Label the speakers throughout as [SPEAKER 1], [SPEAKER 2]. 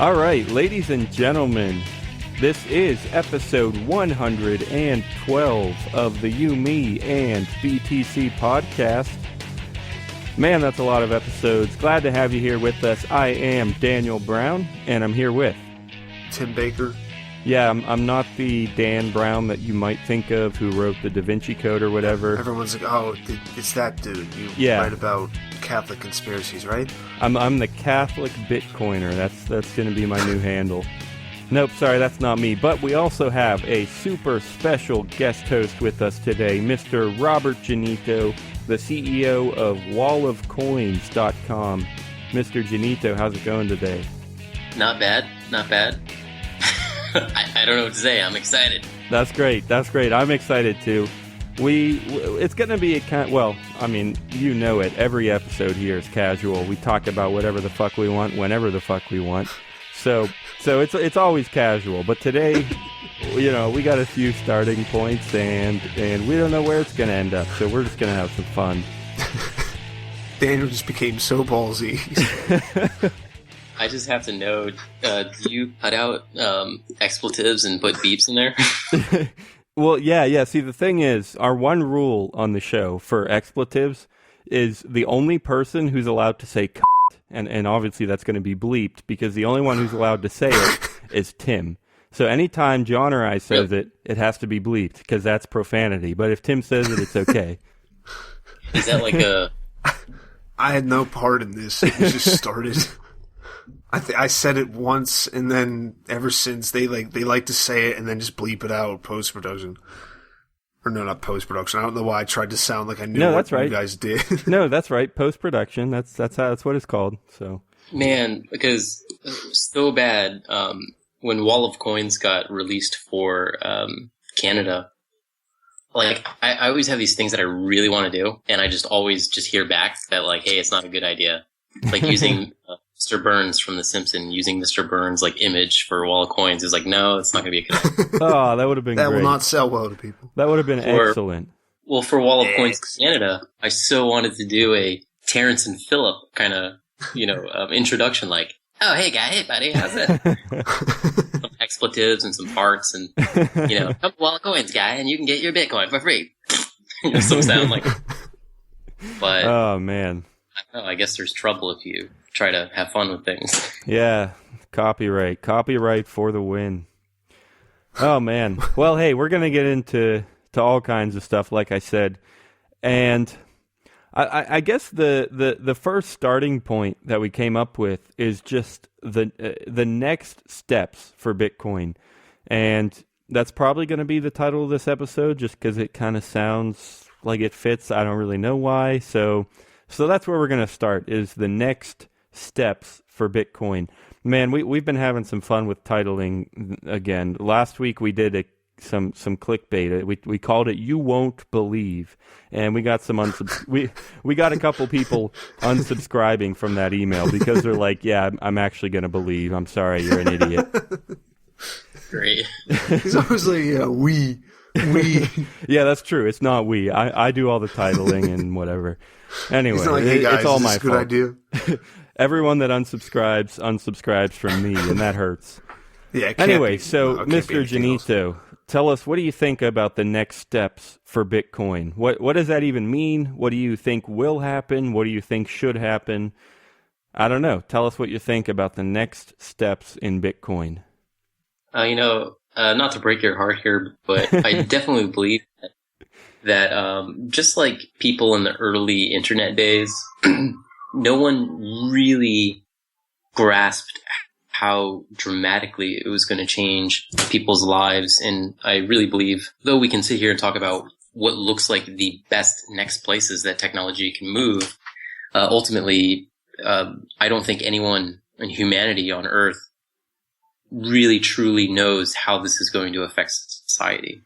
[SPEAKER 1] All right, ladies and gentlemen, this is episode 112 of the You, Me, and BTC podcast. Man, that's a lot of episodes. Glad to have you here with us. I am Daniel Brown, and I'm here with
[SPEAKER 2] Tim Baker.
[SPEAKER 1] Yeah, I'm not the Dan Brown that you might think of who wrote the Da Vinci Code or whatever.
[SPEAKER 2] Everyone's like, oh, it's that dude. You write about Catholic conspiracies, right?
[SPEAKER 1] I'm the Catholic Bitcoiner. That's going to be my new handle. Nope, sorry, that's not me. But we also have a super special guest host with us today, Mr. Robert Genito, the CEO of wallofcoins.com. Mr. Genito, how's it going today?
[SPEAKER 3] Not bad. I don't know what to say. I'm excited.
[SPEAKER 1] That's great. I'm excited too. It's going to be a you know it. Every episode here is casual. We talk about whatever the fuck we want, whenever the fuck we want. So it's always casual. But today, we got a few starting points, and we don't know where it's going to end up. So we're just going to have some fun.
[SPEAKER 2] Daniel just became so ballsy.
[SPEAKER 3] I just have to know, do you cut out expletives and put beeps in there?
[SPEAKER 1] Well, yeah. See, the thing is, our one rule on the show for expletives is the only person who's allowed to say "c***," and obviously that's going to be bleeped because the only one who's allowed to say it is Tim. So anytime John or I says it has to be bleeped because that's profanity. But if Tim says it, it's okay.
[SPEAKER 3] Is that like a...
[SPEAKER 2] I had no part in this. It just started... I said it once, and then ever since they like to say it and then just bleep it out post production. Or no, not post production. I don't know why I tried to sound like I knew what you guys did.
[SPEAKER 1] No, that's right. Post production. That's what it's called. So
[SPEAKER 3] man, because so bad. When Wall of Coins got released for Canada, like I always have these things that I really want to do, and I just always just hear back that like, hey, it's not a good idea. Like using Mr. Burns from The Simpsons, using Mr. Burns like image for Wall of Coins is like, no, it's not going to be a good idea.
[SPEAKER 1] Oh, that would have been
[SPEAKER 2] that
[SPEAKER 1] great.
[SPEAKER 2] will not sell well to people.
[SPEAKER 1] That would have been excellent.
[SPEAKER 3] Well, for Wall of Coins Canada, I so wanted to do a Terrence and Phillip kind of, introduction, like, oh, hey guy, hey buddy, how's it? Some expletives and some farts and, come to Wall of Coins guy and you can get your Bitcoin for free. Some sound like. But
[SPEAKER 1] oh man.
[SPEAKER 3] I guess there's trouble if you try to have fun with things.
[SPEAKER 1] Yeah, copyright for the win. Oh man. Well, hey, we're gonna get into all kinds of stuff, like I said, and I guess the first starting point that we came up with is just the next steps for Bitcoin, and that's probably going to be the title of this episode, just because it kind of sounds like it fits. I don't really know why, so that's where we're going to start, is the next steps for Bitcoin. Man, we've been having some fun with titling again. Last week we did some clickbait. We called it "You Won't Believe," and we got some we got a couple people unsubscribing from that email because they're like, "Yeah, I'm actually going to believe. I'm sorry, you're an idiot."
[SPEAKER 3] Great.
[SPEAKER 2] He's always like, we.
[SPEAKER 1] Yeah, that's true. It's not we. I do all the titling and whatever. Anyway,
[SPEAKER 2] like, hey guys,
[SPEAKER 1] it's all my
[SPEAKER 2] good
[SPEAKER 1] fault.
[SPEAKER 2] Idea.
[SPEAKER 1] Everyone that unsubscribes from me, and that hurts.
[SPEAKER 2] Yeah.
[SPEAKER 1] Anyway, so Mr. Genito, tell us, what do you think about the next steps for Bitcoin? What does that even mean? What do you think will happen? What do you think should happen? I don't know. Tell us what you think about the next steps in Bitcoin.
[SPEAKER 3] Not to break your heart here, but I definitely believe that just like people in the early internet days, no one really grasped how dramatically it was going to change people's lives. And I really believe, though we can sit here and talk about what looks like the best next places that technology can move, ultimately, I don't think anyone in humanity on Earth really truly knows how this is going to affect society.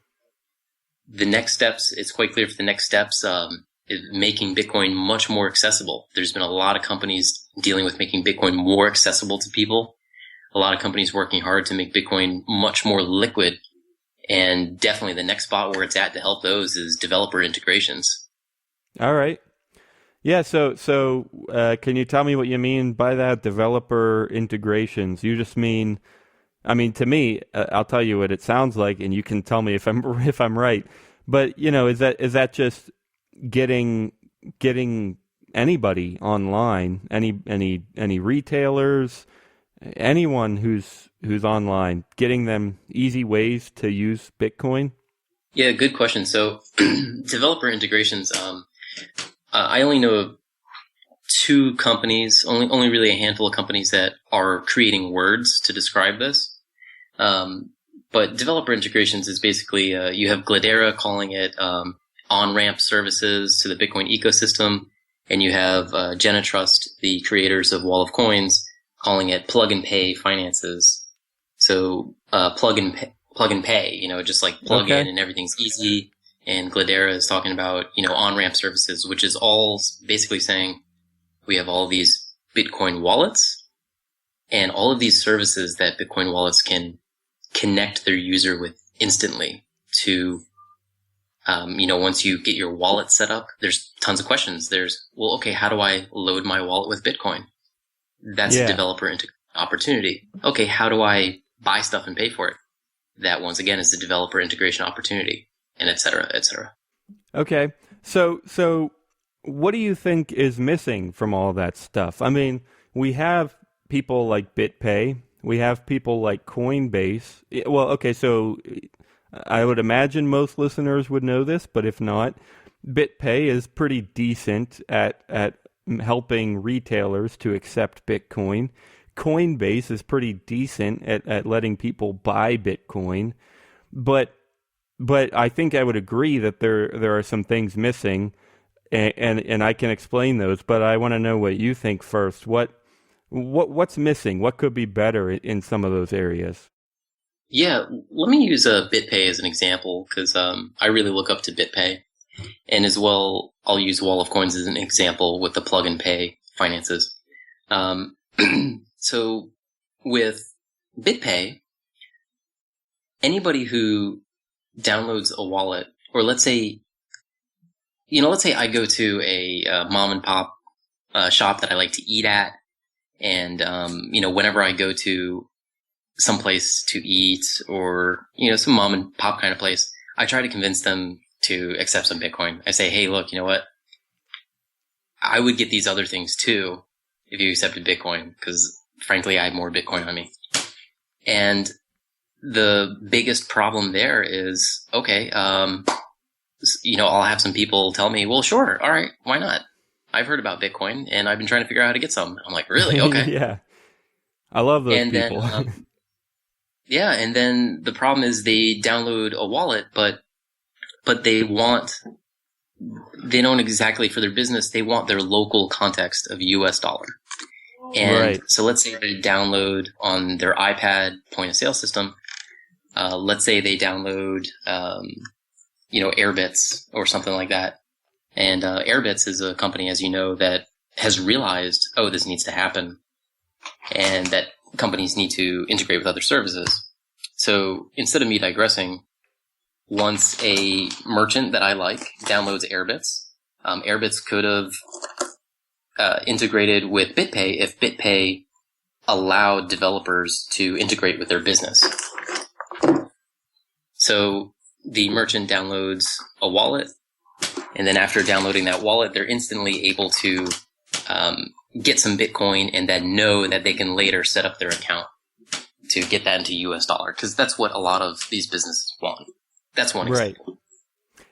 [SPEAKER 3] The next steps, it's quite clear for the next steps, is making Bitcoin much more accessible. There's been a lot of companies dealing with making Bitcoin more accessible to people. A lot of companies working hard to make Bitcoin much more liquid. And definitely the next spot where it's at to help those is developer integrations.
[SPEAKER 1] All right. Yeah, so can you tell me what you mean by that, developer integrations? You just mean, I mean, to me, I'll tell you what it sounds like, and you can tell me if I'm if I'm right. But is that just getting anybody online, any retailers, anyone who's online, getting them easy ways to use Bitcoin?
[SPEAKER 3] Yeah, good question. So developer integrations, I only know of two companies, only really a handful of companies that are creating words to describe this. But developer integrations is basically, you have Gladera calling it on-ramp services to the Bitcoin ecosystem, and you have Genitrust, the creators of Wall of Coins, calling it plug-and-pay finances. So plug and pay, just like plug in
[SPEAKER 1] Okay.
[SPEAKER 3] and everything's easy. And Gladera is talking about, on-ramp services, which is all basically saying we have all these Bitcoin wallets and all of these services that Bitcoin wallets can connect their user with instantly to, once you get your wallet set up, there's tons of questions. Well, okay, how do I load my wallet with Bitcoin? That's a
[SPEAKER 1] Yeah.
[SPEAKER 3] developer opportunity. Okay, how do I buy stuff and pay for it? That once again is a developer integration opportunity, and et cetera, et cetera.
[SPEAKER 1] Okay. So what do you think is missing from all that stuff? I mean, we have people like BitPay, we have people like Coinbase. Well, okay, so I would imagine most listeners would know this, but if not, BitPay is pretty decent at helping retailers to accept Bitcoin. Coinbase is pretty decent at letting people buy Bitcoin, but I think I would agree that there are some things missing, and I can explain those. But I want to know what you think first. What's missing? What could be better in some of those areas?
[SPEAKER 3] Yeah, let me use BitPay as an example because I really look up to BitPay, and as well, I'll use Wall of Coins as an example with the plug and pay finances. Um, so with BitPay, anybody who downloads a wallet, or let's say I go to a mom and pop shop that I like to eat at, and whenever I go to some place to eat or some mom and pop kind of place, I try to convince them to accept some Bitcoin. I say, hey, look, you know what? I would get these other things too if you accepted Bitcoin, because frankly, I have more Bitcoin on me. And the biggest problem there is, okay, I'll have some people tell me, well, sure, all right, why not? I've heard about Bitcoin and I've been trying to figure out how to get some. I'm like, really? Okay.
[SPEAKER 1] Yeah, I love those
[SPEAKER 3] And then,
[SPEAKER 1] people.
[SPEAKER 3] yeah, and then the problem is they download a wallet, but they don't exactly for their business, they want their local context of US dollar. And
[SPEAKER 1] Right.
[SPEAKER 3] so let's say they download on their iPad point of sale system. Let's say they download, Airbits or something like that. And Airbits is a company, as you know, that has realized, oh, this needs to happen, and that companies need to integrate with other services. So instead of me digressing, once a merchant that I like downloads Airbits, Airbits could have integrated with BitPay if BitPay allowed developers to integrate with their business. So the merchant downloads a wallet, and then after downloading that wallet, they're instantly able to get some Bitcoin and then know that they can later set up their account to get that into US dollar, because that's what a lot of these businesses want. That's one
[SPEAKER 1] Right.
[SPEAKER 3] example.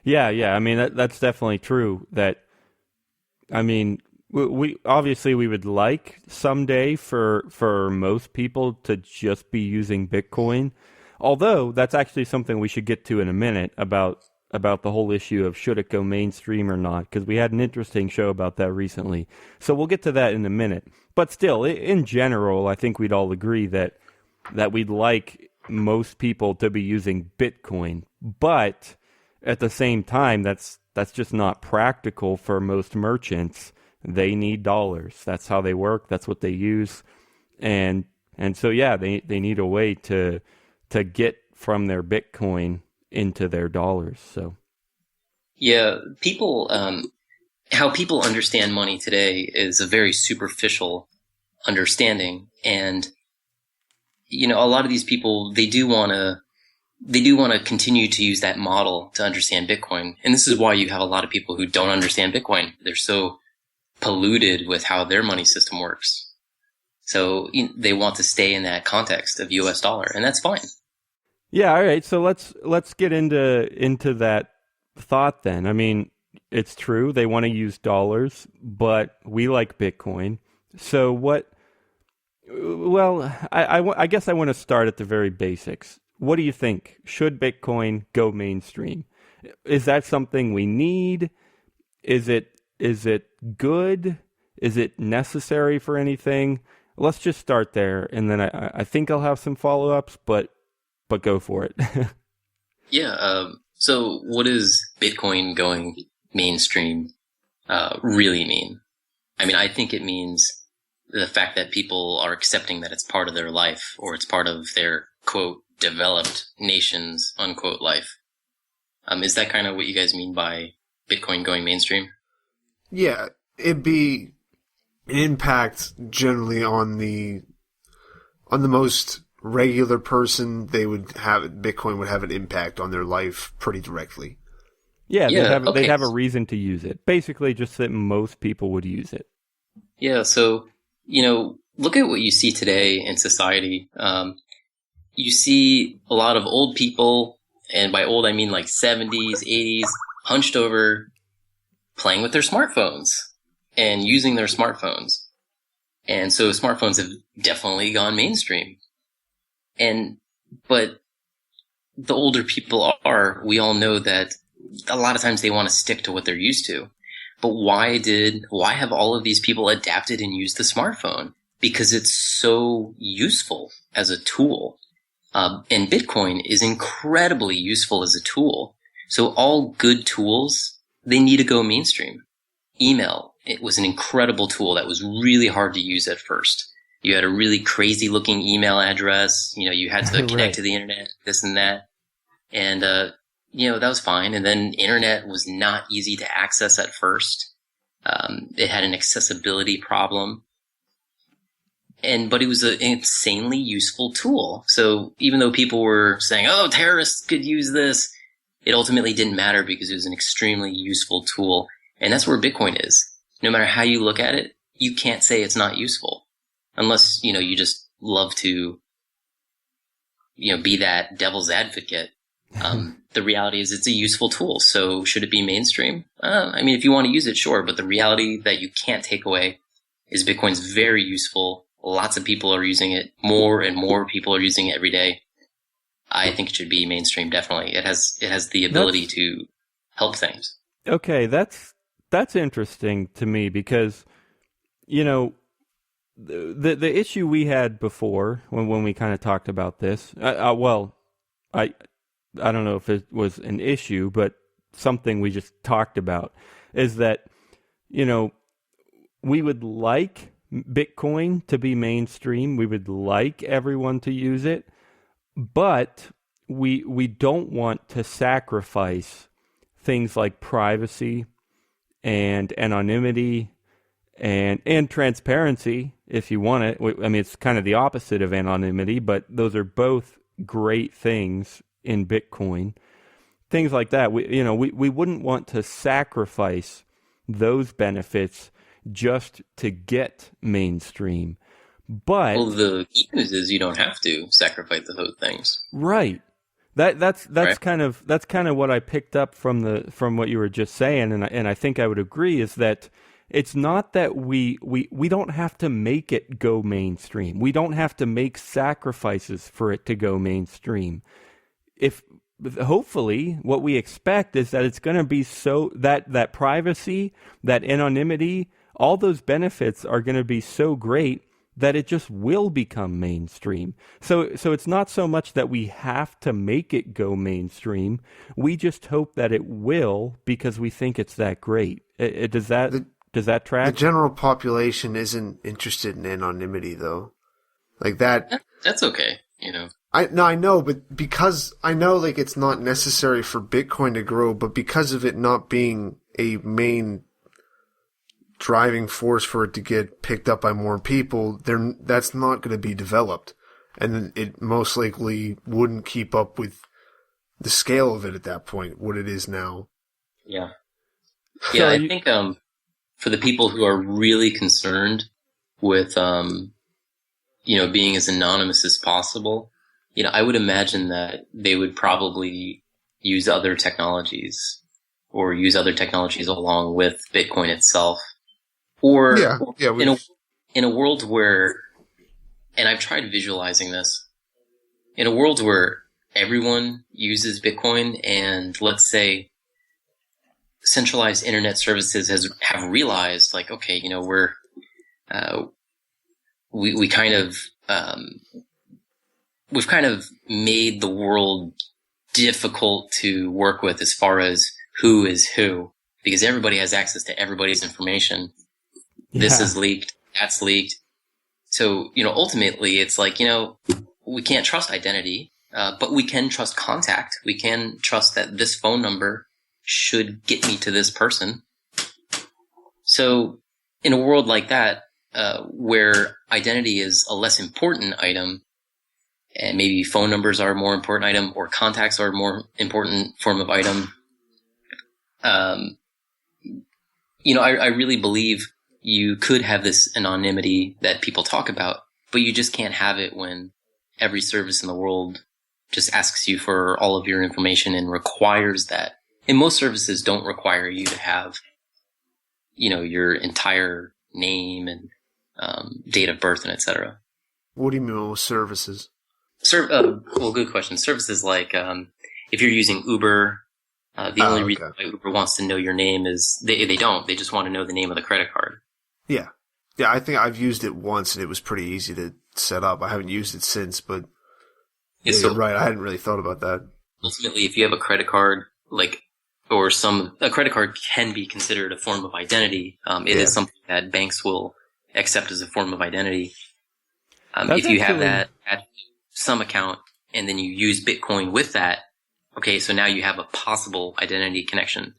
[SPEAKER 1] Yeah, yeah. I mean, that's definitely true. I mean, we obviously we would like someday for most people to just be using Bitcoin. Although that's actually something we should get to in a minute about the whole issue of should it go mainstream or not, because we had an interesting show about that recently. So we'll get to that in a minute. But still, in general, I think we'd all agree that we'd like most people to be using Bitcoin. But at the same time, that's just not practical for most merchants. They need dollars. That's how they work. That's what they use. And so yeah, they need a way to get from their Bitcoin into their dollars. So
[SPEAKER 3] Yeah, people, how people understand money today is a very superficial understanding. And, a lot of these people, they do want to continue to use that model to understand Bitcoin. And this is why you have a lot of people who don't understand Bitcoin. They're so polluted with how their money system works. So they want to stay in that context of US dollar, and that's fine.
[SPEAKER 1] Yeah, all right. So let's get into that thought then. I mean, it's true they want to use dollars, but we like Bitcoin. So what? Well, I guess I want to start at the very basics. What do you think? Should Bitcoin go mainstream? Is that something we need? Is it good? Is it necessary for anything? Let's just start there, and then I think I'll have some follow-ups, but go for it.
[SPEAKER 3] Yeah. So what does Bitcoin going mainstream really mean? I mean, I think it means the fact that people are accepting that it's part of their life, or it's part of their, quote, developed nation's, unquote, life. Is that kind of what you guys mean by Bitcoin going mainstream?
[SPEAKER 2] Yeah, it'd be an impact generally on the most regular person. Bitcoin would have an impact on their life pretty directly.
[SPEAKER 1] Yeah, they'd have a reason to use it. Basically, just that most people would use it.
[SPEAKER 3] Yeah, so, look at what you see today in society. You see a lot of old people, and by old I mean like 70s, 80s, hunched over, playing with their smartphones and using their smartphones. And so smartphones have definitely gone mainstream. But the older people we all know that a lot of times they want to stick to what they're used to. But why have all of these people adapted and used the smartphone? Because it's so useful as a tool. And Bitcoin is incredibly useful as a tool. So all good tools, they need to go mainstream. Email, it was an incredible tool that was really hard to use at first. You had a really crazy looking email address. You had to connect
[SPEAKER 1] Right.
[SPEAKER 3] to the internet, this and that. And, that was fine. And then internet was not easy to access at first. It had an accessibility problem. But it was an insanely useful tool. So even though people were saying, oh, terrorists could use this, it ultimately didn't matter because it was an extremely useful tool. And that's where Bitcoin is. No matter how you look at it, you can't say it's not useful. Unless, you just love to, be that devil's advocate. The reality is it's a useful tool. So should it be mainstream? I mean, if you want to use it, sure. But the reality that you can't take away is Bitcoin's very useful. Lots of people are using it. More and more people are using it every day. I think it should be mainstream, definitely. It has the ability to help things. Okay,
[SPEAKER 1] that's interesting to me because, the issue we had before when we kind of talked about this, I don't know if it was an issue, but something we just talked about is that, we would like Bitcoin to be mainstream. We would like everyone to use it, but we don't want to sacrifice things like privacy and anonymity and transparency if you want it. I mean, it's kind of the opposite of anonymity, but those are both great things in Bitcoin. Things like that. We wouldn't want to sacrifice those benefits just to get mainstream. But
[SPEAKER 3] the good news is you don't have to sacrifice those things.
[SPEAKER 1] Right. That's
[SPEAKER 3] Right.
[SPEAKER 1] kind of what I picked up from what you were just saying, and I think I would agree is that it's not that we don't have to make it go mainstream. We don't have to make sacrifices for it to go mainstream. Hopefully what we expect is that it's going to be so that privacy, that anonymity, all those benefits are going to be so great that it just will become mainstream. So it's not so much that we have to make it go mainstream. We just hope that it will because we think it's that great. Does that track?
[SPEAKER 2] The general population isn't interested in anonymity, though. Like that.
[SPEAKER 3] That's okay,
[SPEAKER 2] I know, but because I know, like, it's not necessary for Bitcoin to grow, but because of it not being a main driving force for it to get picked up by more people, that's not going to be developed. And it most likely wouldn't keep up with the scale of it at that point, what it is now.
[SPEAKER 3] Yeah. Yeah, I think for the people who are really concerned with, being as anonymous as possible, I would imagine that they would probably use other technologies or use other technologies along with Bitcoin itself. Or in a world where, and I've tried visualizing this, in a world where everyone uses Bitcoin and let's say centralized internet services have realized like, okay, we've kind of made the world difficult to work with as far as who is who, because everybody has access to everybody's information. Yeah. This is leaked, that's leaked. So, ultimately it's like, we can't trust identity, but we can trust contact. We can trust that this phone number should get me to this person. So in a world like that, where identity is a less important item, and maybe phone numbers are a more important item, or contacts are a more important form of item, I really believe you could have this anonymity that people talk about, but you just can't have it when every service in the world just asks you for all of your information and requires that. And most services don't require you to have, your entire name and date of birth and etc.
[SPEAKER 2] What do you mean with services?
[SPEAKER 3] Good question. Services like if you're using Uber, the only reason why Uber wants to know your name is they don't. They just want to know the name of the credit card.
[SPEAKER 2] Yeah. Yeah, I think I've used it once and it was pretty easy to set up. I haven't used it since, but you're right. I hadn't really thought about that.
[SPEAKER 3] Ultimately, if you have a credit card, a credit card can be considered a form of identity. It is something that banks will accept as a form of identity. If you have that at some account and then you use Bitcoin with that, okay, so now you have a possible identity connection.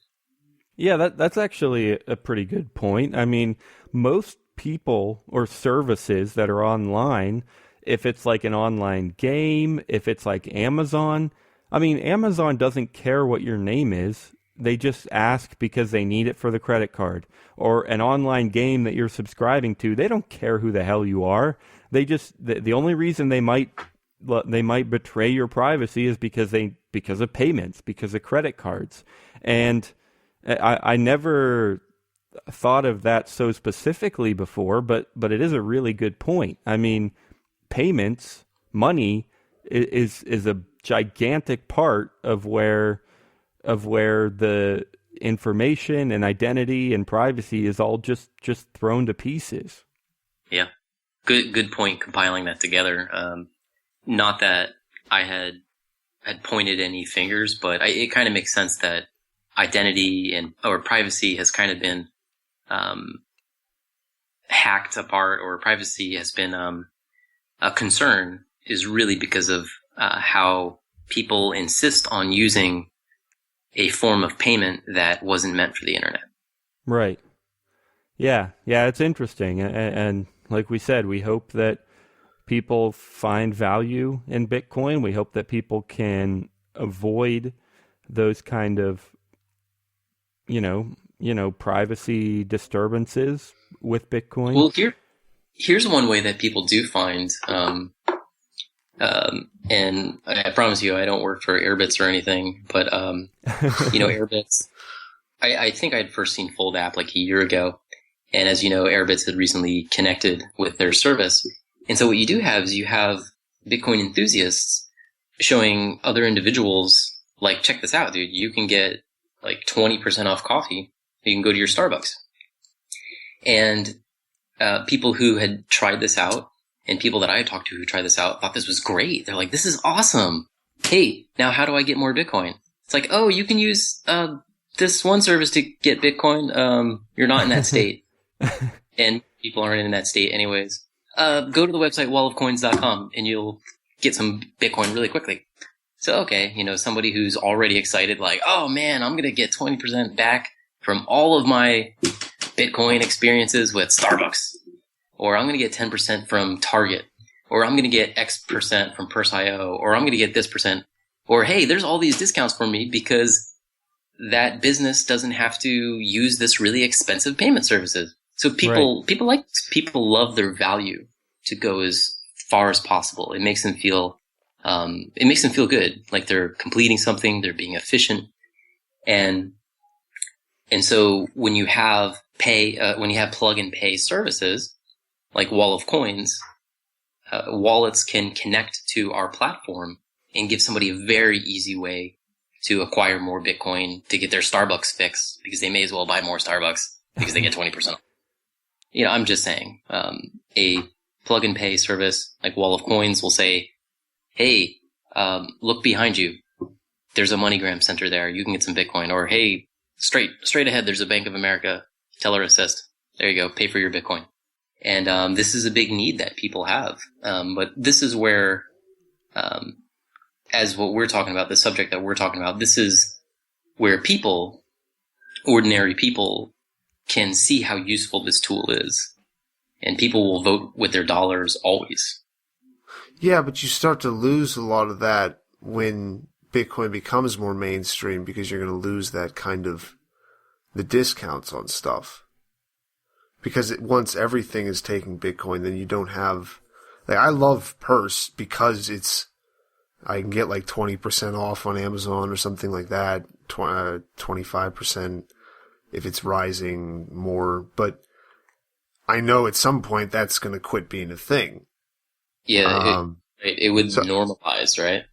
[SPEAKER 1] Yeah, that's actually a pretty good point. I mean, most people or services that are online, if it's like an online game, if it's like Amazon, I mean, Amazon doesn't care what your name is. They just ask because they need it for the credit card. Or an online game that you're subscribing to, they don't care who the hell you are. They just, the only reason they might betray your privacy is because of payments, because of credit cards. And I never thought of that so specifically before, but it is a really good point. I mean, payments, money is a gigantic part of where the information and identity and privacy is all just thrown to pieces.
[SPEAKER 3] Yeah. Good point compiling that together. Not that I had pointed any fingers, but it kind of makes sense that identity or privacy has kind of been hacked apart, or privacy has been a concern, is really because of how people insist on using a form of payment that wasn't meant for the internet.
[SPEAKER 1] Right. Yeah, it's interesting. And like we said, we hope that people find value in Bitcoin. We hope that people can avoid those kind of, privacy disturbances with Bitcoin.
[SPEAKER 3] Well, here's one way that people do find, and I promise you, I don't work for Airbits or anything, but, Airbits, I think I'd first seen Fold like a year ago. And as you know, Airbits had recently connected with their service. And so what you do have is you have Bitcoin enthusiasts showing other individuals, like, check this out, dude, you can get like 20% off coffee. You can go to your Starbucks. And people who had tried this out, and people that I talked to who tried this out, thought this was great. They're like, this is awesome. Hey, now how do I get more Bitcoin? It's like, oh, you can use this one service to get Bitcoin. You're not in that state. And people aren't in that state anyways. Go to the website wallofcoins.com and you'll get some Bitcoin really quickly. So, okay, somebody who's already excited, like, oh man, I'm going to get 20% back from all of my Bitcoin experiences with Starbucks, or I'm going to get 10% from Target, or I'm going to get X% from Purse.io, or I'm going to get this percent, or hey, there's all these discounts for me because that business doesn't have to use this really expensive payment services. So people love their value to go as far as possible. It makes them feel good, like they're completing something, they're being efficient, and so when you have plug and pay services like Wall of Coins, wallets can connect to our platform and give somebody a very easy way to acquire more Bitcoin to get their Starbucks fix, because they may as well buy more Starbucks because they get 20% off. I'm just saying, a plug and pay service like Wall of Coins will say, hey, look behind you. There's a MoneyGram center there. You can get some Bitcoin. Or, hey, straight ahead, there's a Bank of America teller assist. There you go. Pay for your Bitcoin. And this is a big need that people have. But this is where, as what we're talking about, the subject that we're talking about, this is where ordinary people, can see how useful this tool is. And people will vote with their dollars always.
[SPEAKER 2] Yeah, but you start to lose a lot of that when Bitcoin becomes more mainstream, because you're going to lose that kind of the discounts on stuff. Because once everything is taking Bitcoin, then you don't have, like, I love Purse because I can get like 20% off on Amazon or something like that, 25% if it's rising more. But I know at some point that's going to quit being a thing.
[SPEAKER 3] Yeah, it would normalize, right?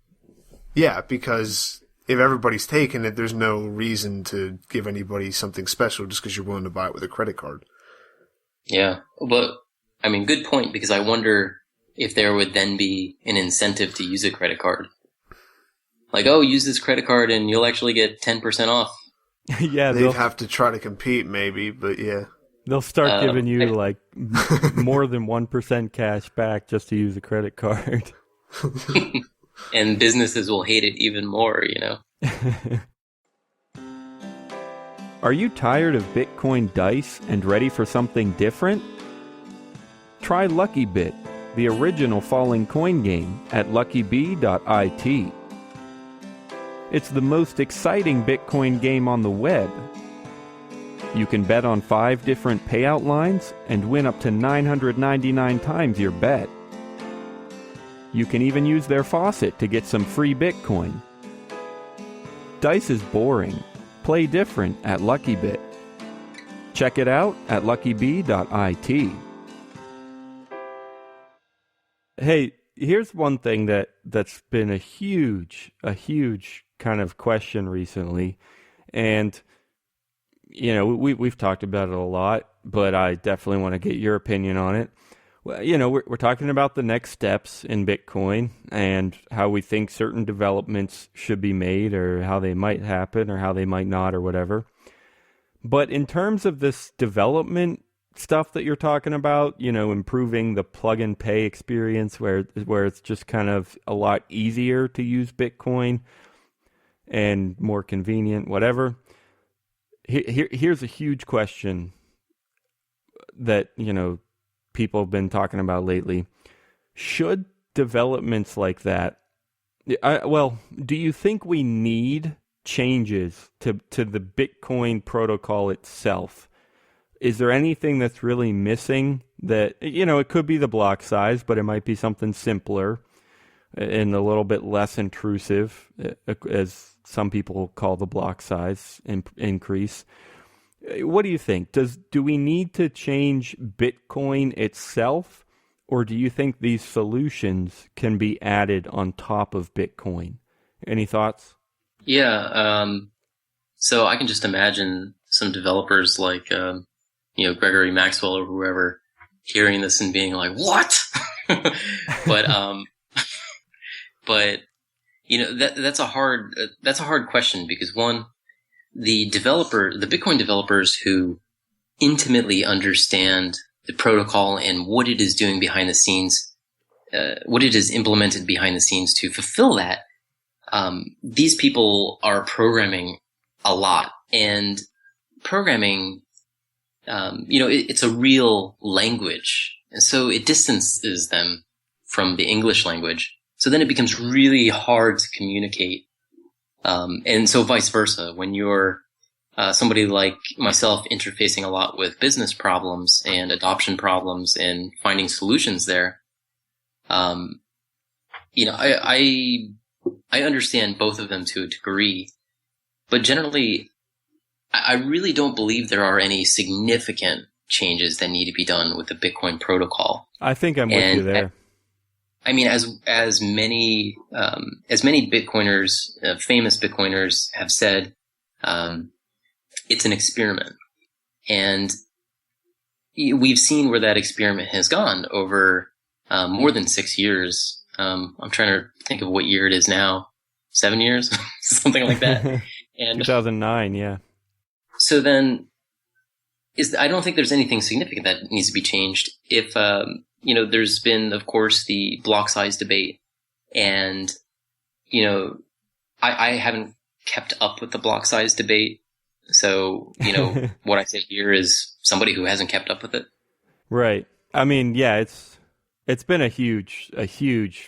[SPEAKER 2] Yeah, because if everybody's taking it, there's no reason to give anybody something special just because you're willing to buy it with a credit card.
[SPEAKER 3] Yeah, but I mean, good point, because I wonder if there would then be an incentive to use a credit card. Like, oh, use this credit card and you'll actually get 10% off.
[SPEAKER 1] Yeah,
[SPEAKER 2] they'd have to try to compete maybe, but yeah.
[SPEAKER 1] They'll start giving you like more than 1% cash back just to use a credit card.
[SPEAKER 3] And businesses will hate it even more,
[SPEAKER 1] Are you tired of Bitcoin dice and ready for something different? Try LuckyBit, the original falling coin game, at luckybee.it. It's the most exciting Bitcoin game on the web. You can bet on 5 different payout lines and win up to 999 times your bet. You can even use their faucet to get some free Bitcoin. Dice is boring. Play different at LuckyBit. Check it out at luckybee.it. Hey, here's one thing that's been a huge kind of question recently, and we've talked about it a lot, but I definitely want to get your opinion on it. Well, we're talking about the next steps in Bitcoin and how we think certain developments should be made, or how they might happen, or how they might not, or whatever. But in terms of this development stuff that you're talking about, improving the plug and pay experience where it's just kind of a lot easier to use Bitcoin and more convenient, whatever. Here's a huge question that, people have been talking about lately. Should developments like that, do you think we need changes to the Bitcoin protocol itself? Is there anything that's really missing that, it could be the block size, but it might be something simpler and a little bit less intrusive, as some people call the block size increase. What do you think? Do we need to change Bitcoin itself, or do you think these solutions can be added on top of Bitcoin? Any thoughts?
[SPEAKER 3] Yeah, so I can just imagine some developers like, Gregory Maxwell or whoever hearing this and being like, what? But that's a hard question, because one, the Bitcoin developers who intimately understand the protocol and what it is doing behind the scenes, what it is implemented behind the scenes to fulfill that, these people are programming a lot. And programming, it's a real language. And so it distances them from the English language. So then it becomes really hard to communicate. And so vice versa, when you're somebody like myself interfacing a lot with business problems and adoption problems and finding solutions there, I understand both of them to a degree, but generally, I really don't believe there are any significant changes that need to be done with the Bitcoin protocol.
[SPEAKER 1] I think I'm with you there.
[SPEAKER 3] I mean, as many Bitcoiners, famous Bitcoiners have said, it's an experiment, and we've seen where that experiment has gone over more than 6 years. I'm trying to think of what year it is now. 7 years, something like that. And
[SPEAKER 1] 2009, yeah.
[SPEAKER 3] So then, I don't think there's anything significant that needs to be changed. If there's been, of course, the block size debate, and I haven't kept up with the block size debate. So what I say here is somebody who hasn't kept up with it.
[SPEAKER 1] Right. I mean, yeah, it's been a huge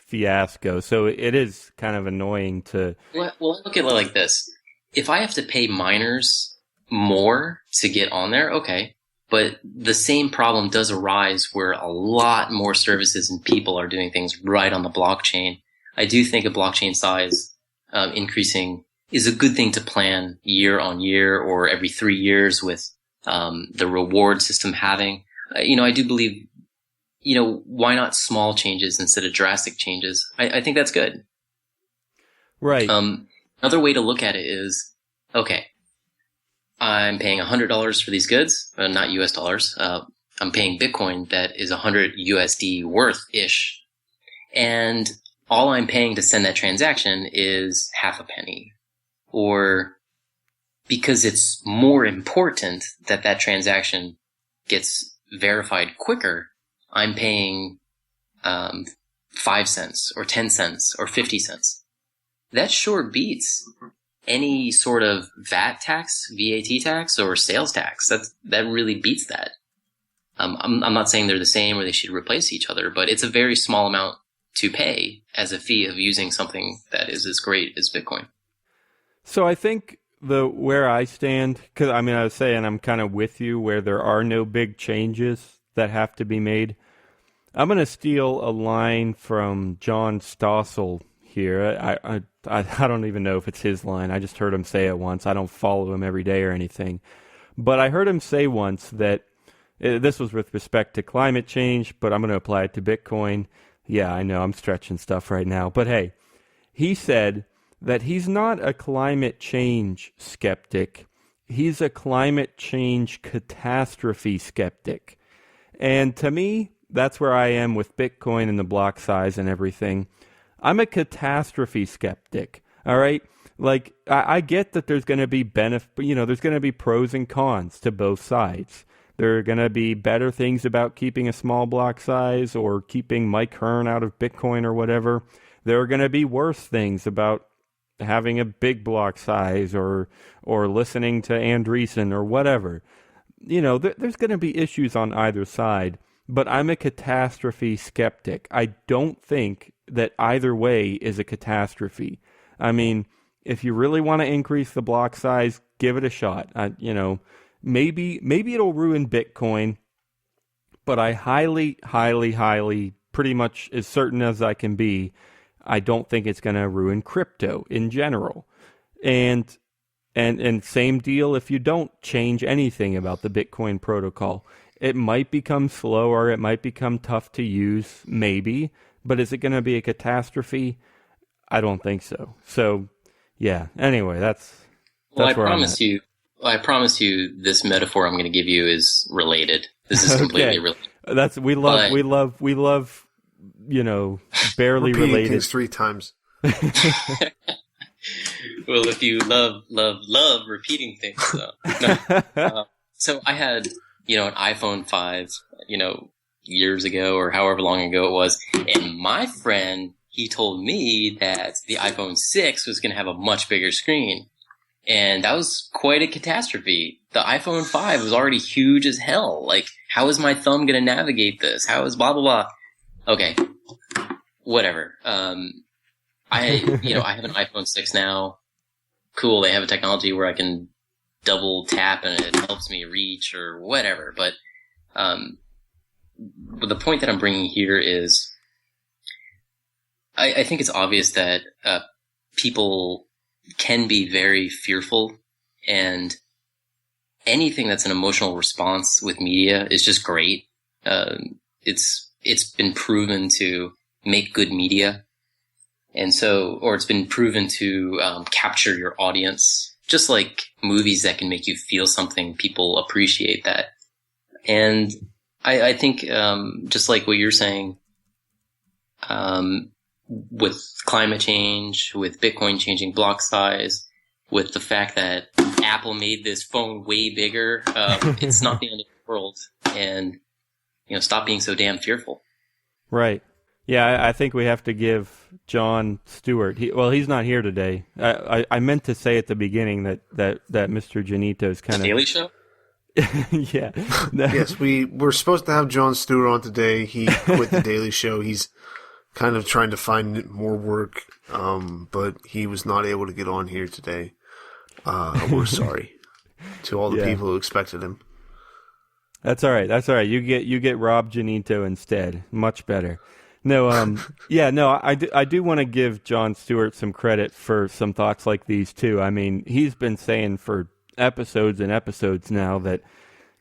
[SPEAKER 1] fiasco. So it is kind of annoying to.
[SPEAKER 3] Well, look at it like this: if I have to pay miners more to get on there, okay. But the same problem does arise where a lot more services and people are doing things right on the blockchain. I do think a blockchain size increasing is a good thing to plan year on year or every 3 years with the reward system having. I do believe, why not small changes instead of drastic changes? I think that's good.
[SPEAKER 1] Right.
[SPEAKER 3] Another way to look at it is, okay, I'm paying $100 for these goods, not US dollars. I'm paying Bitcoin that is 100 USD worth-ish. And all I'm paying to send that transaction is half a penny. Or because it's more important that that transaction gets verified quicker, I'm paying 5 cents or 10 cents or 50 cents. That sure beats any sort of VAT tax or sales tax. That really beats that. I'm not saying they're the same or they should replace each other, but it's a very small amount to pay as a fee of using something that is as great as Bitcoin.
[SPEAKER 1] So I think where I stand, because I was saying I'm kind of with you where there are no big changes that have to be made. I'm going to steal a line from John Stossel here. I don't even know if it's his line. I just heard him say it once. I don't follow him every day or anything. But I heard him say once that this was with respect to climate change, but I'm going to apply it to Bitcoin. Yeah, I know I'm stretching stuff right now. But hey, he said that he's not a climate change skeptic. He's a climate change catastrophe skeptic. And to me, that's where I am with Bitcoin and the block size and everything. I'm a catastrophe skeptic, all right? Like, I get that there's going to be there's going to be pros and cons to both sides. There are going to be better things about keeping a small block size or keeping Mike Hearn out of Bitcoin or whatever. There are going to be worse things about having a big block size or listening to Andreessen or whatever. There's going to be issues on either side, but I'm a catastrophe skeptic. I don't think that either way is a catastrophe. I mean, if you really want to increase the block size, give it a shot. Maybe it'll ruin Bitcoin, but I highly, highly, highly, pretty much as certain as I can be, I don't think it's going to ruin crypto in general. And same deal if you don't change anything about the Bitcoin protocol. It might become slower, it might become tough to use, maybe, but is it going to be a catastrophe? I don't think so. So, yeah, anyway, that's where I'm at.
[SPEAKER 3] I promise you this metaphor I'm going to give you is related. This is completely related.
[SPEAKER 1] We love, barely
[SPEAKER 2] repeating
[SPEAKER 1] related.
[SPEAKER 2] things 3 times.
[SPEAKER 3] Well, if you love repeating things, though. So I had, an iPhone 5, years ago or however long ago it was, and my friend, he told me that the iPhone 6 was going to have a much bigger screen. And that was quite a catastrophe. The iPhone 5 was already huge as hell. Like, how is my thumb going to navigate this? How is blah, blah, blah. Okay. Whatever. I have an iPhone 6 now. Cool. They have a technology where I can double tap and it helps me reach or whatever. But the point that I'm bringing here is I think it's obvious that people can be very fearful, and anything that's an emotional response with media is just great. It's been proven to make good media, and so, or it's been proven to capture your audience. Just like movies that can make you feel something, people appreciate that. And I think just like what you're saying, with climate change, with Bitcoin changing block size, with the fact that Apple made this phone way bigger, it's not the end of the world. And, stop being so damn fearful.
[SPEAKER 1] Right. Yeah, I think we have to give John Stuart. He's not here today. I meant to say at the beginning that Mr. Genito is kind of
[SPEAKER 3] Daily Show.
[SPEAKER 1] Yeah.
[SPEAKER 2] Yes, we're supposed to have John Stewart on today. He quit the Daily Show. He's kind of trying to find more work, but he was not able to get on here today. We're sorry to all the people who expected him.
[SPEAKER 1] That's all right. You get Rob Genito instead. Much better. No, I do want to give John Stewart some credit for some thoughts like these too. I mean, he's been saying for episodes and episodes now that,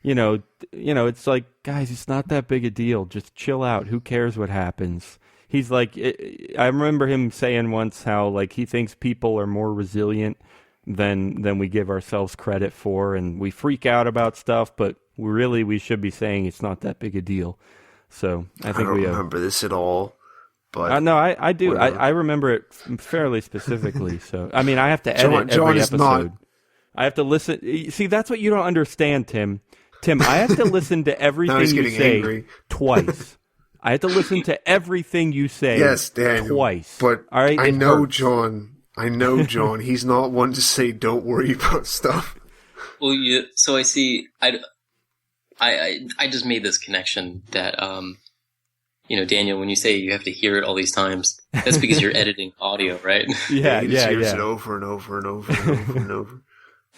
[SPEAKER 1] it's like, guys, it's not that big a deal. Just chill out. Who cares what happens? He's like, I remember him saying once how like he thinks people are more resilient than we give ourselves credit for, and we freak out about stuff, but we should be saying it's not that big a deal. So I think
[SPEAKER 2] don't remember this at all, but
[SPEAKER 1] no, I do. I remember it fairly specifically. So I mean, I have to edit every episode. I have to listen. See, that's what you don't understand, Tim. Tim, I have to listen to everything you say twice. I have to listen to everything you say
[SPEAKER 2] Daniel,
[SPEAKER 1] twice.
[SPEAKER 2] But
[SPEAKER 1] all right?
[SPEAKER 2] I know John. He's not one to say don't worry about stuff.
[SPEAKER 3] Well, so I see. I just made this connection that Daniel, when you say you have to hear it all these times, that's because you're editing audio, right?
[SPEAKER 2] Yeah. He just hears it over and over and over and over and over.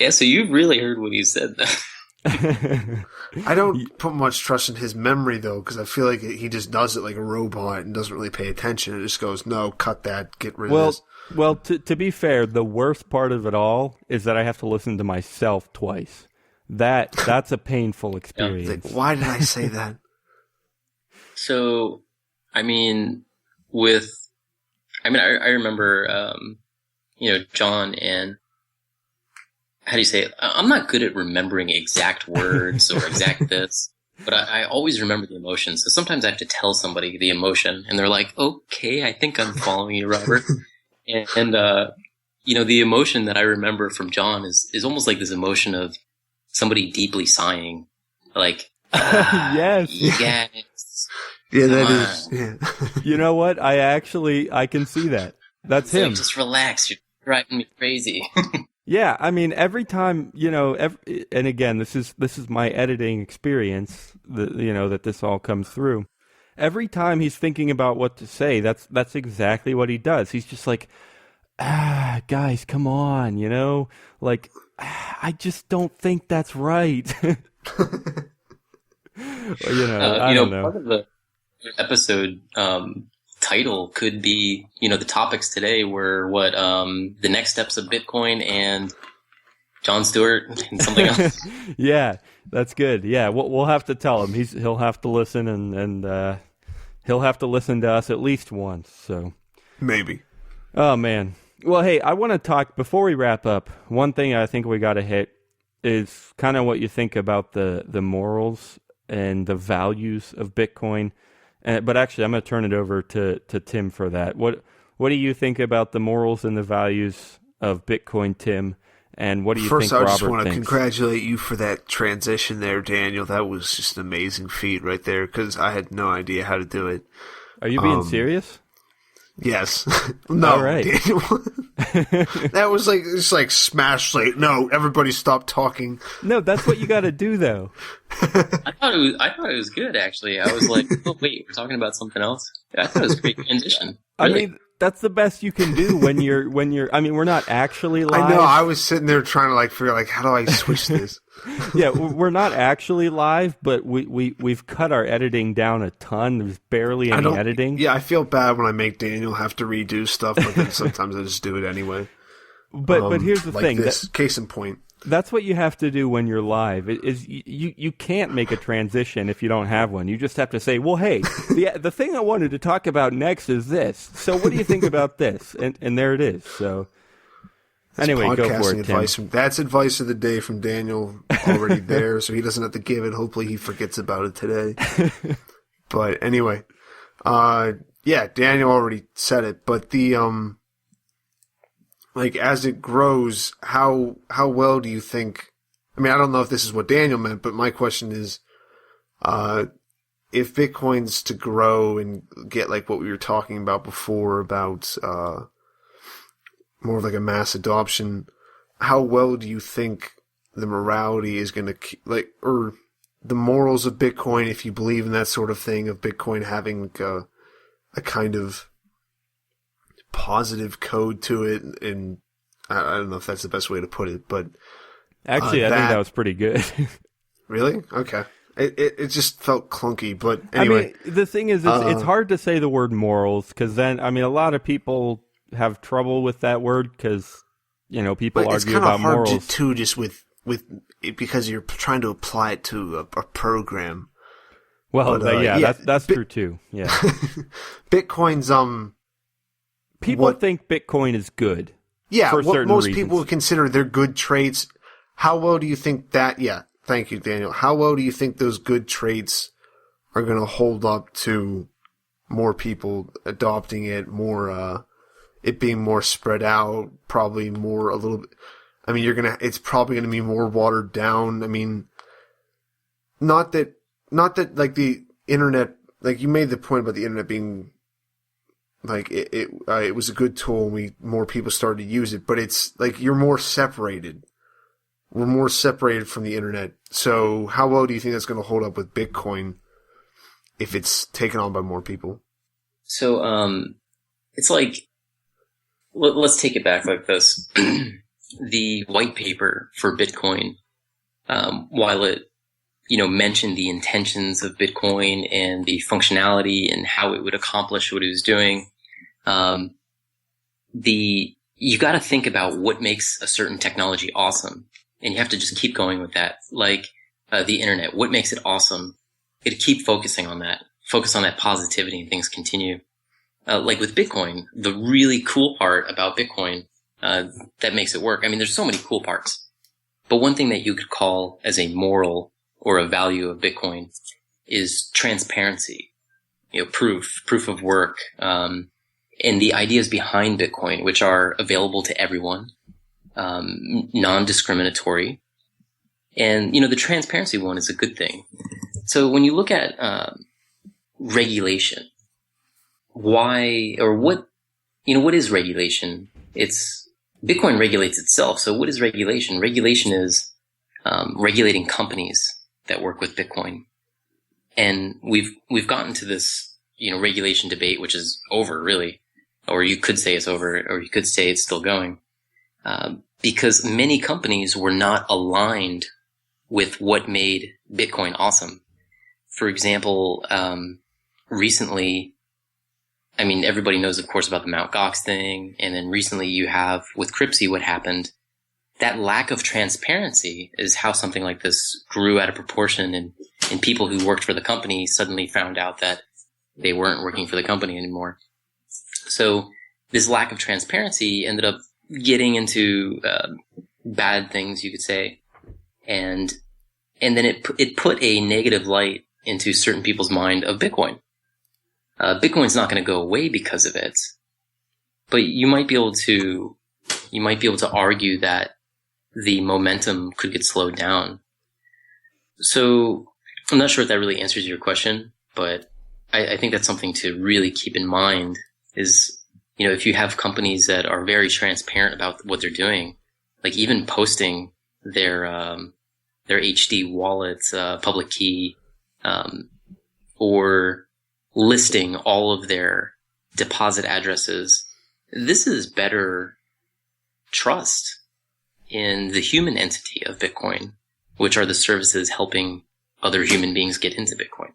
[SPEAKER 3] Yeah, so you really heard what he said then.
[SPEAKER 2] I don't put much trust in his memory, though, because I feel like he just does it like a robot and doesn't really pay attention. It just goes, no, cut that, get rid of this.
[SPEAKER 1] Well, to be fair, the worst part of it all is that I have to listen to myself twice. That's a painful experience.
[SPEAKER 2] Like, why did I say that?
[SPEAKER 3] So, I remember, John and, how do you say it? I'm not good at remembering exact words or exact this, but I always remember the emotion. So sometimes I have to tell somebody the emotion, and they're like, okay, I think I'm following you, Robert. and the emotion that I remember from John is almost like this emotion of somebody deeply sighing, like,
[SPEAKER 1] yes.
[SPEAKER 3] Yeah,
[SPEAKER 2] that is. Yeah.
[SPEAKER 1] You know what? I can see that. That's him.
[SPEAKER 3] Like, just relax. You're driving me crazy.
[SPEAKER 1] Yeah, I mean, every time, and again, this is my editing experience, that this all comes through. Every time he's thinking about what to say, that's exactly what he does. He's just like, guys, come on, like, I just don't think that's right. I don't know.
[SPEAKER 3] Part of the episode title could be, the topics today were the next steps of Bitcoin and John Stewart and something else.
[SPEAKER 1] Yeah, that's good. Yeah, we'll have to tell him. He'll have to listen and he'll have to listen to us at least once. So
[SPEAKER 2] maybe.
[SPEAKER 1] Oh man. Well, hey, I want to talk before we wrap up. One thing I think we got to hit is kind of what you think about the morals and the values of Bitcoin. But actually, I'm going to turn it over to Tim for that. What do you think about the morals and the values of Bitcoin, Tim? And what do you think Robert thinks?
[SPEAKER 2] First, I just want to congratulate you for that transition there, Daniel. That was just an amazing feat right there, because I had no idea how to do it.
[SPEAKER 1] Are you being serious?
[SPEAKER 2] Yes. No,
[SPEAKER 1] All right.
[SPEAKER 2] Daniel. That was like, it's like smash like, no, everybody stop talking.
[SPEAKER 1] No, that's what you got to do, though.
[SPEAKER 3] I thought it was good, actually. I was like, oh, wait, we're talking about something else? I thought it was a great transition. Really.
[SPEAKER 1] I mean, that's the best you can do when you're. I mean, we're not actually live.
[SPEAKER 2] I know. I was sitting there trying to like figure like, how do I switch this?
[SPEAKER 1] Yeah, we're not actually live, but we've cut our editing down a ton. There's barely any editing.
[SPEAKER 2] Yeah, I feel bad when I make Daniel have to redo stuff, but then sometimes I just do it anyway.
[SPEAKER 1] But here's the
[SPEAKER 2] like
[SPEAKER 1] thing.
[SPEAKER 2] This, case in point.
[SPEAKER 1] That's what you have to do when you're live. You can't make a transition if you don't have one. You just have to say, well, hey, the thing I wanted to talk about next is this. So what do you think about this? And there it is. So anyway, go for it,
[SPEAKER 2] advice
[SPEAKER 1] Tim.
[SPEAKER 2] That's advice of the day from Daniel, already there, so he doesn't have to give it. Hopefully he forgets about it today. But anyway, yeah, Daniel already said it, but the like as it grows, how well do you think? I mean, I don't know if this is what Daniel meant, but my question is, if Bitcoin's to grow and get like what we were talking about before about more of like a mass adoption, how well do you think the morality is going to like, or the morals of Bitcoin, if you believe in that sort of thing, of Bitcoin having like a kind of positive code to it, and I don't know if that's the best way to put it, but
[SPEAKER 1] actually, I think that was pretty good.
[SPEAKER 2] Really? Okay. It just felt clunky, but anyway.
[SPEAKER 1] I mean, the thing is, it's hard to say the word morals, because then, I mean, a lot of people have trouble with that word, because, you know, people argue about morals.
[SPEAKER 2] It's kind of hard too, just with it, because you're trying to apply it to a program.
[SPEAKER 1] Well,
[SPEAKER 2] but,
[SPEAKER 1] yeah, that's true too. Yeah.
[SPEAKER 2] Bitcoin's
[SPEAKER 1] people think Bitcoin is good.
[SPEAKER 2] Yeah,
[SPEAKER 1] for
[SPEAKER 2] what
[SPEAKER 1] certain
[SPEAKER 2] most
[SPEAKER 1] reasons.
[SPEAKER 2] people would consider their good traits. How well do you think that? Yeah, thank you, Daniel. How well do you think those good traits are going to hold up to more people adopting it, more it being more spread out, probably more a little bit. I mean, it's probably going to be more watered down. I mean, not that like the internet, like you made the point about the internet being like it was a good tool and more people started to use it, but it's like you're more separated. We're more separated from the internet. So how well do you think that's going to hold up with Bitcoin if it's taken on by more people?
[SPEAKER 3] So, it's like, let's take it back like this. The white paper for Bitcoin, while it, mentioned the intentions of Bitcoin and the functionality and how it would accomplish what it was doing, you got to think about what makes a certain technology awesome, and you have to just keep going with that. Like the internet, what makes it awesome? You got to keep focusing on that. Focus on that positivity, and things continue. Like with Bitcoin, the really cool part about Bitcoin that makes it work. I mean, there's so many cool parts, but one thing that you could call as a moral or a value of Bitcoin is transparency. Proof of work, and the ideas behind Bitcoin, which are available to everyone, non-discriminatory, and the transparency one is a good thing. So when you look at regulation, why or what is regulation? Bitcoin regulates itself. So what is regulation? Regulation is regulating companies that work with Bitcoin. And we've gotten to this, regulation debate, which is over really, or you could say it's over, or you could say it's still going, because many companies were not aligned with what made Bitcoin awesome. For example, recently, I mean, everybody knows, of course, about the Mt. Gox thing, and then recently you have with Cryptsy what happened. That lack of transparency is how something like this grew out of proportion, and people who worked for the company suddenly found out that they weren't working for the company anymore. So this lack of transparency ended up getting into bad things, you could say, and then it put a negative light into certain people's mind of Bitcoin. Bitcoin's not going to go away because of it, but you might be able to argue that the momentum could get slowed down. So I'm not sure if that really answers your question, but I think that's something to really keep in mind, is if you have companies that are very transparent about what they're doing, like even posting their HD wallets, public key, or listing all of their deposit addresses, this is better trust in the human entity of Bitcoin, which are the services helping other human beings get into Bitcoin.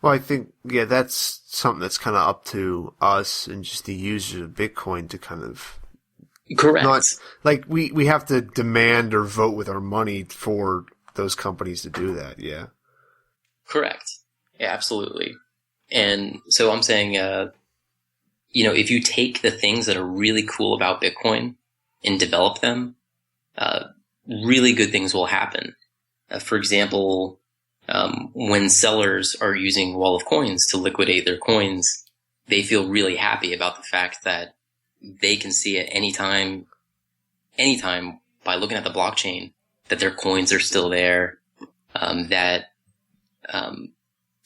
[SPEAKER 2] Well, I think, that's something that's kind of up to us and just the users of Bitcoin to kind of...
[SPEAKER 3] Correct.
[SPEAKER 2] Not, like, we have to demand or vote with our money for those companies to do that, yeah.
[SPEAKER 3] Correct. Yeah, absolutely. And so I'm saying, if you take the things that are really cool about Bitcoin and develop them, really good things will happen. For example, when sellers are using Wall of Coins to liquidate their coins, they feel really happy about the fact that they can see at anytime by looking at the blockchain that their coins are still there, that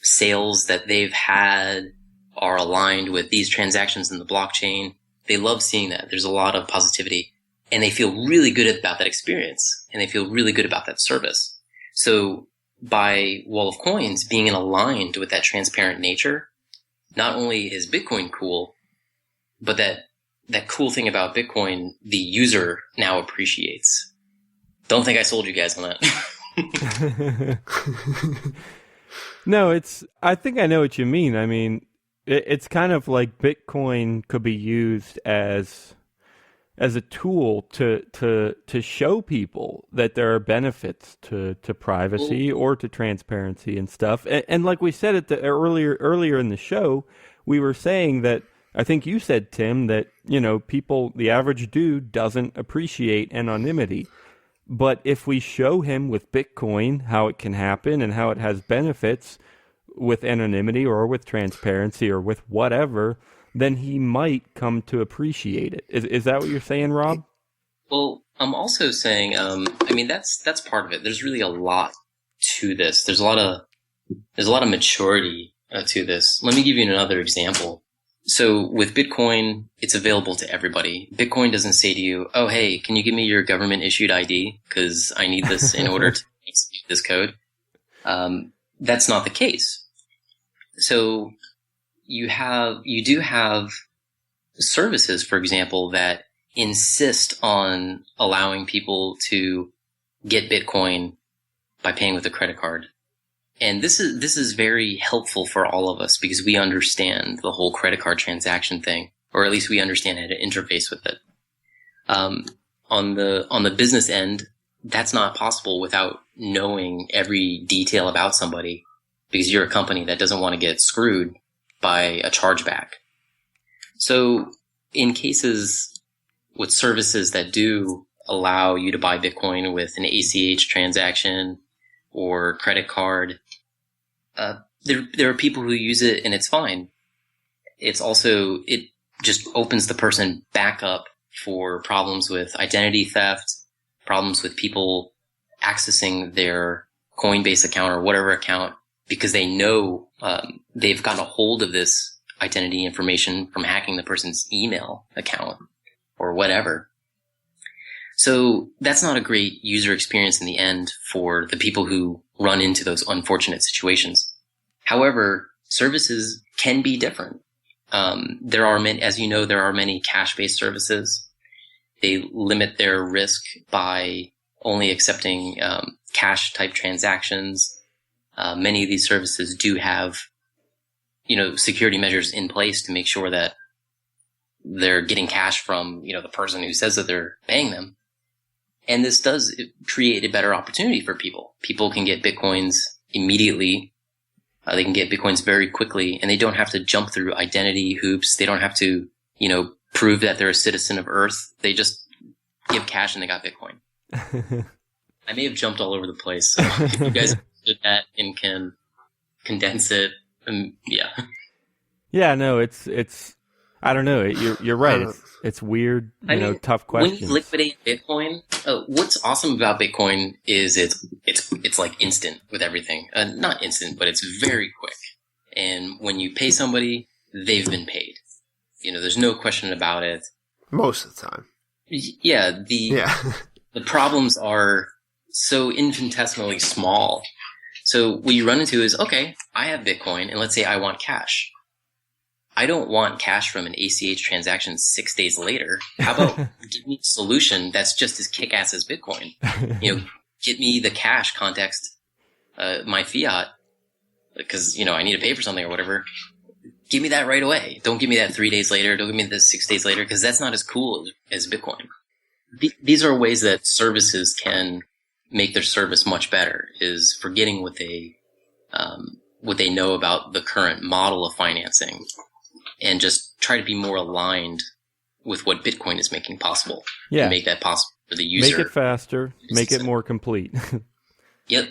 [SPEAKER 3] sales that they've had are aligned with these transactions in the blockchain. They love seeing that. There's a lot of positivity, and they feel really good about that experience, and they feel really good about that service. So by Wall of Coins being aligned with that transparent nature, not only is Bitcoin cool, but that cool thing about Bitcoin, the user now appreciates. Don't think I sold you guys on that.
[SPEAKER 1] No, I think I know what you mean. I mean, it's kind of like Bitcoin could be used as a tool to show people that there are benefits to privacy or to transparency and stuff. And like we said at the earlier in the show, we were saying that, I think you said, Tim, that, people, the average dude doesn't appreciate anonymity. But if we show him with Bitcoin how it can happen and how it has benefits with anonymity or with transparency or with whatever, then he might come to appreciate it. Is that what you're saying, Rob?
[SPEAKER 3] Well, I'm also saying, that's part of it. There's really a lot to this. There's a lot of maturity to this. Let me give you another example. So with Bitcoin, it's available to everybody. Bitcoin doesn't say to you, oh, hey, can you give me your government issued ID? Because I need this in order to execute this code. That's not the case. So you do have services, for example, that insist on allowing people to get Bitcoin by paying with a credit card. And this is very helpful for all of us because we understand the whole credit card transaction thing, or at least we understand how to interface with it. On the business end, that's not possible without knowing every detail about somebody, because you're a company that doesn't want to get screwed by a chargeback. So in cases with services that do allow you to buy Bitcoin with an ACH transaction or credit card, there are people who use it and it's fine. It just opens the person back up for problems with identity theft, problems with people accessing their Coinbase account or whatever account because they know they've gotten a hold of this identity information from hacking the person's email account or whatever. So that's not a great user experience in the end for the people who run into those unfortunate situations. However, services can be different. There are many cash-based services. They limit their risk by only accepting cash-type transactions. Many of these services do have, security measures in place to make sure that they're getting cash from, the person who says that they're paying them. And this does create a better opportunity for people. People can get Bitcoins immediately. They can get Bitcoins very quickly, and they don't have to jump through identity hoops. They don't have to, prove that they're a citizen of Earth. They just give cash and they got Bitcoin. I may have jumped all over the place. So if you guys did that and can condense it, yeah.
[SPEAKER 1] Yeah, no, it's. I don't know. You're right. It's weird. Tough questions.
[SPEAKER 3] When you liquidate Bitcoin, what's awesome about Bitcoin is it's like instant with everything. Not instant, but it's very quick. And when you pay somebody, they've been paid. there's no question about it.
[SPEAKER 2] Most of the time.
[SPEAKER 3] Yeah, the problems are so infinitesimally small. So what you run into is, okay, I have Bitcoin, and let's say I want cash. I don't want cash from an ACH transaction 6 days later. How about give me a solution that's just as kick-ass as Bitcoin? Get me the cash context, my fiat, because, I need to pay for something or whatever. Give me that right away. Don't give me that 3 days later. Don't give me that 6 days later, because that's not as cool as Bitcoin. These are ways that services can make their service much better, is forgetting what they know about the current model of financing and just try to be more aligned with what Bitcoin is making possible.
[SPEAKER 1] Yeah.
[SPEAKER 3] And make that possible for the user.
[SPEAKER 1] Make it faster. Make it more complete.
[SPEAKER 3] Yep.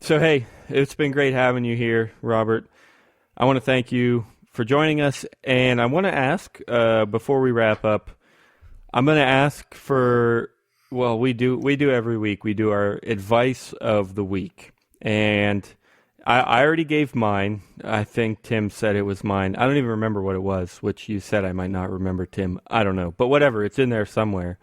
[SPEAKER 1] So, hey, it's been great having you here, Robert. I want to thank you for joining us, and I want to ask, before we wrap up, I'm going to ask for, well, we do every week, we do our advice of the week, and I already gave mine. I think Tim said it was mine. I don't even remember what it was, which you said I might not remember, Tim. I don't know, but whatever, it's in there somewhere.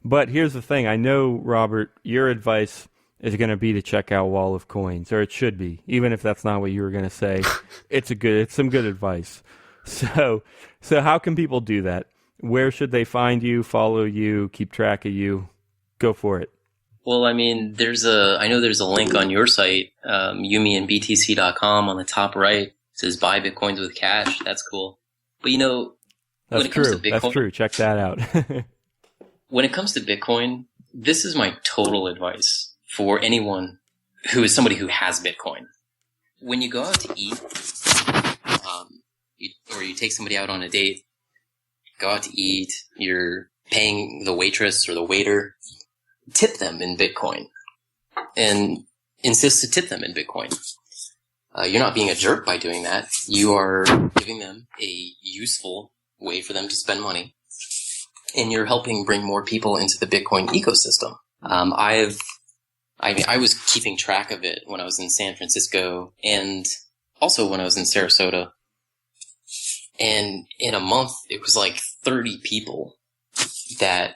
[SPEAKER 1] But here's the thing. I know, Robert, your advice is going to be to check out Wall of Coins, or it should be, even if that's not what you were going to say. It's some good advice. So how can people do that? Where should they find you, follow you, keep track of you? Go for it.
[SPEAKER 3] Well, I mean, I know there's a link on your site, yumiandbtc.com on the top right. It says buy Bitcoins with cash. That's cool. But
[SPEAKER 1] that's true. That's true. Check that out.
[SPEAKER 3] When it comes to Bitcoin, this is my total advice for anyone who is somebody who has Bitcoin. When you go out to eat, or you take somebody out on a date, go out to eat, you're paying the waitress or the waiter, tip them in Bitcoin and insist to tip them in Bitcoin. You're not being a jerk by doing that. You are giving them a useful way for them to spend money, and you're helping bring more people into the Bitcoin ecosystem. I was keeping track of it when I was in San Francisco and also when I was in Sarasota. And in a month, it was like 30 people that,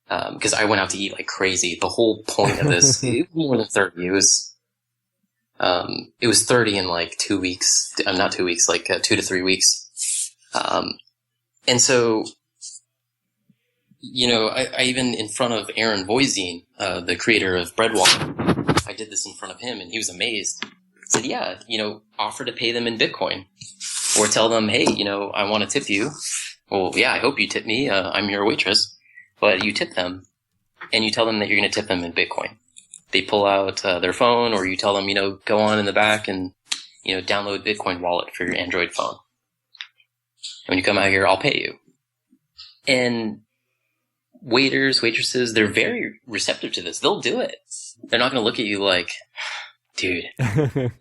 [SPEAKER 3] because I went out to eat like crazy. The whole point of this, it was more than 30. It was 30 in like 2 weeks. Not 2 weeks, like 2 to 3 weeks. And so, I even in front of Aaron Voisine, the creator of Breadwalk, I did this in front of him and he was amazed. He said, yeah, offer to pay them in Bitcoin or tell them, hey, I want to tip you. Well, yeah, I hope you tip me. I'm your waitress, but you tip them and you tell them that you're going to tip them in Bitcoin. They pull out their phone, or you tell them, go on in the back and, download Bitcoin wallet for your Android phone. When you come out here, I'll pay you. And waiters, waitresses, they're very receptive to this. They'll do it. They're not going to look at you like, dude,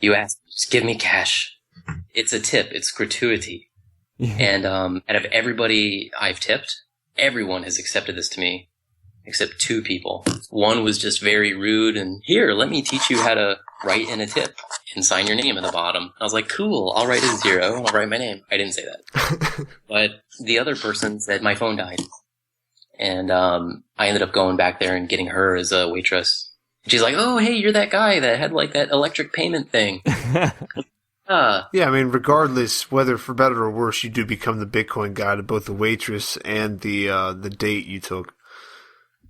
[SPEAKER 3] you asked, just give me cash. It's a tip. It's gratuity. Yeah. And out of everybody I've tipped, everyone has accepted this to me, except 2 people. One was just very rude and, here, let me teach you how to write in a tip and sign your name at the bottom. I was like, cool, I'll write a 0 and I'll write my name. I didn't say that. But the other person said my phone died. And I ended up going back there and getting her as a waitress. She's like, oh, hey, you're that guy that had like that electric payment thing.
[SPEAKER 2] Yeah, I mean, regardless, whether for better or worse, you do become the Bitcoin guy to both the waitress and the date you took.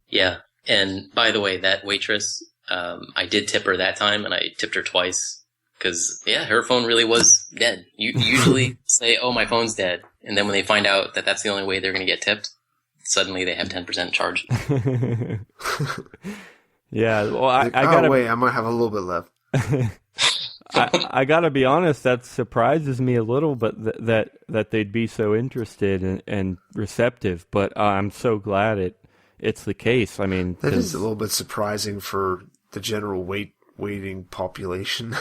[SPEAKER 3] Yeah, and by the way, that waitress, I did tip her that time, and I tipped her twice. Because, yeah, her phone really was dead. You usually say, oh, my phone's dead. And then when they find out that that's the only way they're going to get tipped, suddenly they have 10% charge.
[SPEAKER 1] Yeah, well, I gotta...
[SPEAKER 2] wait, I might have a little bit left.
[SPEAKER 1] I gotta be honest, that surprises me a little, but that they'd be so interested and receptive. But I'm so glad it's the case. I mean,
[SPEAKER 2] that is a little bit surprising for the general waiting population.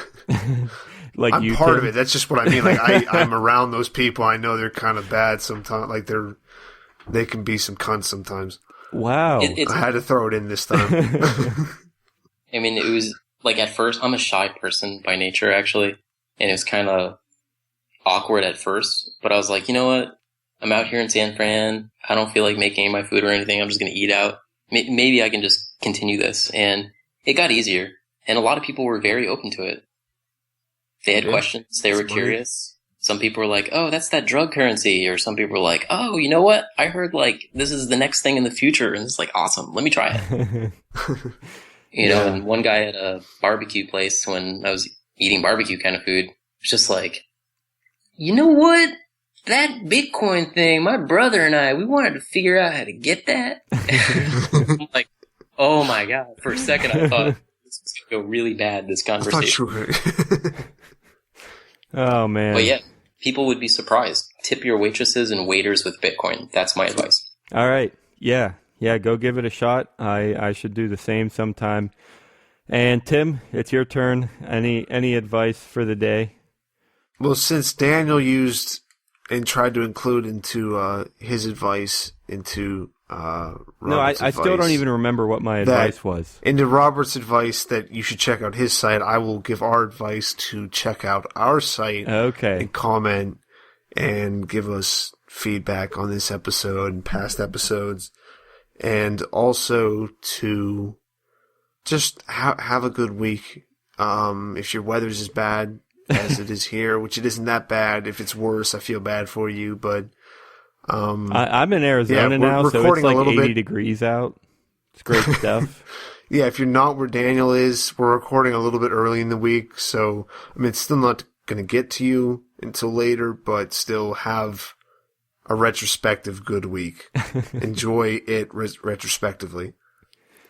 [SPEAKER 1] Like
[SPEAKER 2] I'm part of it. That's just what I mean. Like I'm around those people. I know they're kind of bad sometimes. Like they can be some cunts sometimes.
[SPEAKER 1] Wow,
[SPEAKER 2] I had to throw it in this time.
[SPEAKER 3] I mean, it was like at first I'm a shy person by nature, actually, and it was kind of awkward at first, but I was like, you know what? I'm out here in San Fran. I don't feel like making any of my food or anything. I'm just going to eat out. Maybe I can just continue this. And it got easier. And a lot of people were very open to it. They had questions. They were curious. Some people were like, oh, that's that drug currency. Or some people were like, oh, you know what? I heard like this is the next thing in the future. And it's like, awesome. Let me try it. You know, and one guy at a barbecue place when I was eating barbecue kind of food was just like, you know what? That Bitcoin thing, my brother and I, we wanted to figure out how to get that. I'm like, oh my God. For a second, I thought this was going to go really bad, this conversation.
[SPEAKER 1] Oh, man.
[SPEAKER 3] But yeah, people would be surprised. Tip your waitresses and waiters with Bitcoin. That's my advice.
[SPEAKER 1] All right. Yeah. Yeah, go give it a shot. I should do the same sometime. And Tim, it's your turn. Any advice for the day?
[SPEAKER 2] Well, since Daniel used and tried to include into his advice into Robert's
[SPEAKER 1] I still don't even remember what my advice was.
[SPEAKER 2] Into Robert's advice that you should check out his site, I will give our advice to check out our site.
[SPEAKER 1] Okay.
[SPEAKER 2] And comment and give us feedback on this episode and past episodes. And also to just have a good week. If your weather's as bad as it is here, which it isn't that bad. If it's worse, I feel bad for you. But
[SPEAKER 1] I'm in Arizona now, so it's like 80 degrees out. It's great stuff.
[SPEAKER 2] Yeah, if you're not where Daniel is, we're recording a little bit early in the week. So, I mean, it's still not going to get to you until later, but still have a retrospective good week. Enjoy it retrospectively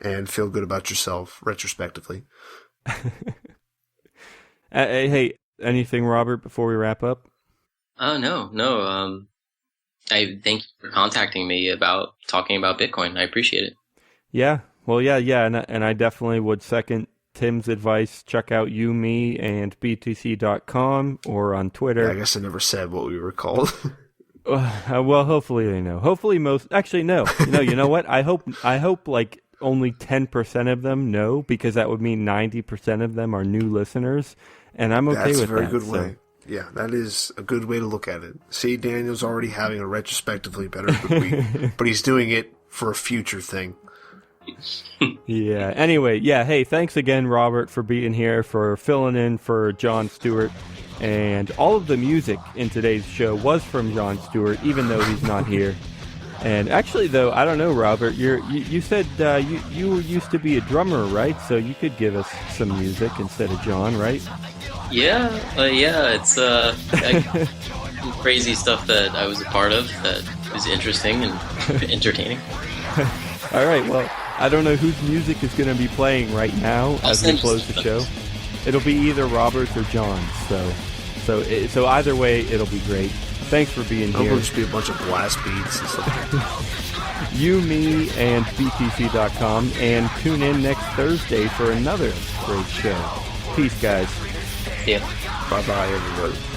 [SPEAKER 2] and feel good about yourself retrospectively.
[SPEAKER 1] Hey, anything, Robert, before we wrap up?
[SPEAKER 3] Oh, no. I thank you for contacting me about talking about Bitcoin. I appreciate it.
[SPEAKER 1] Yeah. Well, yeah. And I definitely would second Tim's advice. Check out me and btc.com or on Twitter.
[SPEAKER 2] Yeah, I guess I never said what we were called.
[SPEAKER 1] Well, hopefully they know. Hopefully actually, no. You know what? I hope like only 10% of them know, because that would mean 90% of them are new listeners. And I'm okay with that.
[SPEAKER 2] That's a very good way. Yeah, that is a good way to look at it. See, Daniel's already having a retrospectively better good week, but he's doing it for a future thing.
[SPEAKER 1] Yeah. Anyway, yeah. Hey, thanks again, Robert, for being here, for filling in for John Stuart. And all of the music in today's show was from John Stuart, even though he's not here. And actually, though, I don't know, Robert, you said you used to be a drummer, right? So you could give us some music instead of John, right?
[SPEAKER 3] Yeah, it's crazy stuff that I was a part of that was interesting and entertaining.
[SPEAKER 1] All right, well, I don't know whose music is going to be playing right now as we close the show. It'll be either Robert's or John's, so either way, it'll be great. Thanks for being here.
[SPEAKER 2] It'll just be a bunch of blast beats and stuff. Me, and BTC.com, and tune in next Thursday for another great show. Peace, guys.
[SPEAKER 3] Yeah.
[SPEAKER 2] Bye-bye, everybody.